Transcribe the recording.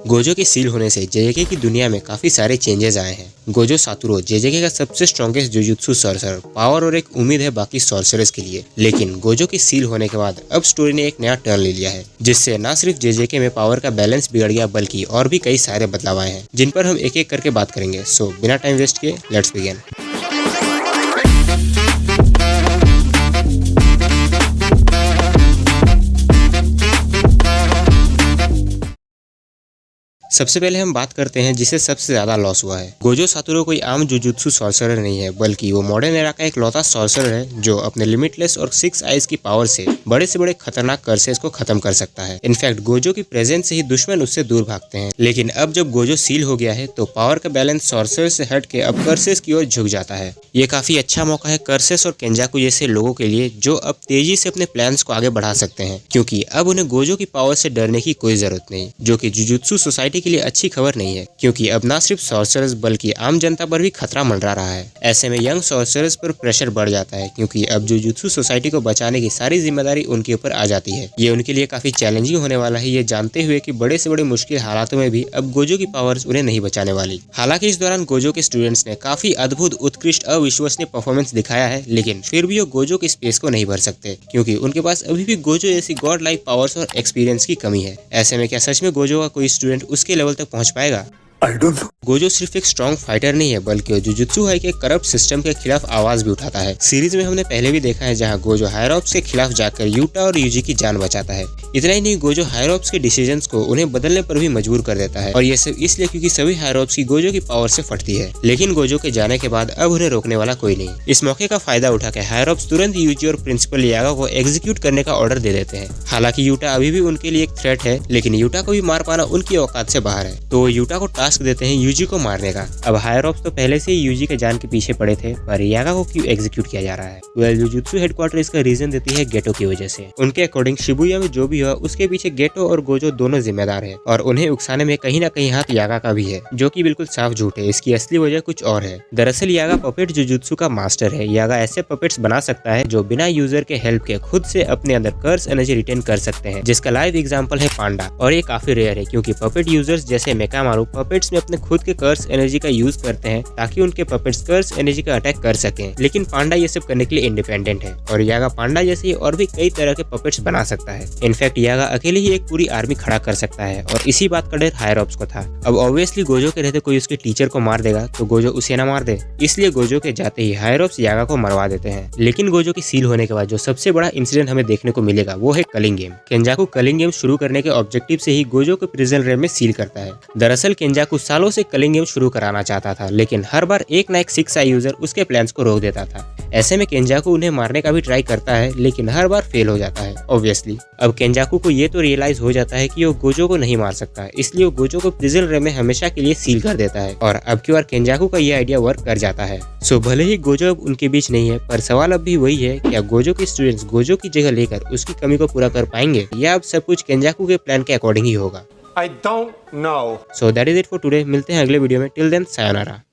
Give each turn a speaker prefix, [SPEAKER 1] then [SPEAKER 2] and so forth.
[SPEAKER 1] Gojo के seal होने से जेजेके की दुनिया में काफी सारे चेंजेस आए हैं। गोजो सातोरू जेजेके का सबसे स्ट्रॉन्गेस्ट जुजुत्सु सॉर्सरर पावर और एक उम्मीद है बाकी सॉर्सरर्स के लिए। लेकिन गोजो के सील होने के बाद अब स्टोरी ने एक नया टर्न ले लिया है, जिससे न सिर्फ जेजेके में पावर का बैलेंस बिगड़ गया बल्कि और भी कई सारे बदलाव आए हैं, जिन पर हम एक एक करके बात करेंगे। सो बिना टाइम वेस्ट किए लेट्स बिगिन। सबसे पहले हम बात करते हैं जिसे सबसे ज्यादा लॉस हुआ है। गोजो सातोरू कोई आम जुजुत्सु सॉर्सरर नहीं है, बल्कि वो मॉडर्न एरा का एक लौता सॉर्सरर है जो अपने लिमिटलेस और 6 आइज की पावर से बड़े से बड़े खतरनाक कर्सेस को खत्म कर सकता है। इनफैक्ट गोजो की प्रेजेंस से ही दुश्मन उससे दूर भागते हैं। लेकिन अब जब गोजो सील हो गया है तो पावर का बैलेंस सॉर्सरर से हट के अब कर्सेस की ओर झुक जाता है। ये काफी अच्छा मौका है कर्सेस और केंजाकू जैसे लोगों के लिए, जो अब तेजी से अपने प्लान्स को आगे बढ़ा सकते हैं, क्योंकि अब उन्हें गोजो की पावर से डरने की कोई जरूरत नहीं, जो कि जुजुत्सु सोसाइटी के लिए अच्छी खबर नहीं है, क्योंकि अब न सिर्फ सॉर्सरर्स बल्कि आम जनता पर भी खतरा मंडरा रहा है। ऐसे में यंग सॉर्सरर्स पर प्रेशर बढ़ जाता है, क्योंकि अब जुजुत्सु सोसाइटी को बचाने की सारी जिम्मेदारी उनके ऊपर आ जाती है। ये उनके लिए काफी चैलेंजिंग होने वाला है, ये जानते हुए कि बड़े से बड़े मुश्किल हालातों में भी अब गोजो की पावर्स उन्हें नहीं बचाने वाली। हालांकि इस दौरान गोजो के स्टूडेंट्स ने काफी अद्भुत, उत्कृष्ट, अविश्वसनीय परफॉर्मेंस दिखाया है, लेकिन फिर भी वो गोजो की स्पेस को नहीं भर सकते, क्योंकि उनके पास अभी भी गोजो जैसी गॉड लाइक पावर्स और एक्सपीरियंस की कमी है। ऐसे में क्या सच में गोजो का कोई स्टूडेंट उसके लेवल तक पहुंच पाएगा? गोजो सिर्फ एक स्ट्रॉन्ग फाइटर नहीं है, बल्कि जुजुत्सु हाई के करप्ट सिस्टम के खिलाफ आवाज भी उठाता है। सीरीज में हमने पहले भी देखा है जहां गोजो हायर ऑप्स के खिलाफ जाकर यूटा और यूजी की जान बचाता है। इतना ही नहीं, गोजो हायर ऑप्स के डिसीजंस को उन्हें बदलने पर भी मजबूर कर देता है, और ये सब इसलिए क्योंकि सभी हायर ऑप्स की गोजो की पावर से फटती है। लेकिन गोजो के जाने के बाद अब उन्हें रोकने वाला कोई नहीं। इस मौके का फायदा उठाकर हायर ऑप्स तुरंत यूजी और प्रिंसिपल यागा को एग्जीक्यूट करने का ऑर्डर दे देते हैं। हालांकि यूटा अभी भी उनके लिए एक थ्रेट है, लेकिन यूटा को भी मार पाना उनकी औकात से बाहर है, तो वो यूटा को टास्क देते हैं यूजी को मारने का। अब हायर ऑप्स तो पहले से ही यूजी के जान के पीछे पड़े थे, पर यागा को क्यों एग्जीक्यूट किया जा रहा है? वेल, जुजुत्सु हेडक्वार्टर इसका रीजन देती है गेटो की वजह से। उनके अकॉर्डिंग शिबुया में जो भी हुआ उसके पीछे गेटो और गोजो दोनों जिम्मेदार है, और उन्हें उकसाने में कहीं ना कहीं हाथ यागा का भी है, जो कि बिल्कुल साफ झूठ है। इसकी असली वजह कुछ और है। दरअसल यागा पपेट जुजुत्सु का मास्टर है। यागा ऐसे पपेट्स बना सकता है जो बिना यूजर के हेल्प के खुद से अपने अंदर कर्स एनर्जी रिटेन कर सकते हैं, जिसका लाइव एग्जांपल है पांडा। और ये काफी रेयर है, क्योंकि पपेट यूजर्स जैसे मेकामारू पपेट्स में अपने खुद के कर्स एनर्जी का यूज करते हैं ताकि उनके पपेट्स कर्स एनर्जी का अटैक कर सकें। लेकिन पांडा ये सब करने के लिए इंडिपेंडेंट है, और यागा पांडा जैसे ही और भी कई तरह के पपेट्स बना सकता है। इनफैक्ट यागा अकेले ही एक पूरी आर्मी खड़ा कर सकता है, और इसी बात का डर हायर ऑप्स को था। अब ऑब्वियसली गोजो के रहते कोई उसके टीचर को मार देगा तो गोजो उसे ना मार दे, इसलिए गोजो के जाते ही हायर ऑप्स यागा को मरवा देते हैं। लेकिन गोजो की सील होने के बाद जो सबसे बड़ा इंसिडेंट हमें देखने को मिलेगा वो है कलिंग गेम। केंजाकू कलिंग गेम शुरू करने के ऑब्जेक्टिव से ही गोजो को प्रिजन रेल में सील करता है। दरअसल केंजाकू सालों से कलिंग गेम शुरू कराना चाहता था, लेकिन हर बार एक ना एक 6 आई यूजर उसके प्लान्स को रोक देता था। ऐसे में केंजाकू उन्हें मारने का भी ट्राई करता है, लेकिन हर बार फेल हो जाता है ऑब्वियसली। अब केंजाकू को ये तो रियलाइज हो जाता है कि वो गोजो को नहीं मार सकता, इसलिए वो गोजो को प्रिजन रेल में हमेशा के लिए सील कर देता है, और अब की बार केंजाकू का ये आइडिया वर्क कर जाता है। सो भले ही गोजो अब उनके बीच नहीं है, पर सवाल अब भी वही है, क्या गोजो के स्टूडेंट्स गोजो की जगह लेकर उसकी कमी को पूरा कर पाएंगे, या अब सब कुछ केंजाकू के प्लान के अकॉर्डिंग ही होगा?
[SPEAKER 2] I don't know.
[SPEAKER 1] So that is it for today. मिलते हैं अगले वीडियो में। Till then, sayonara.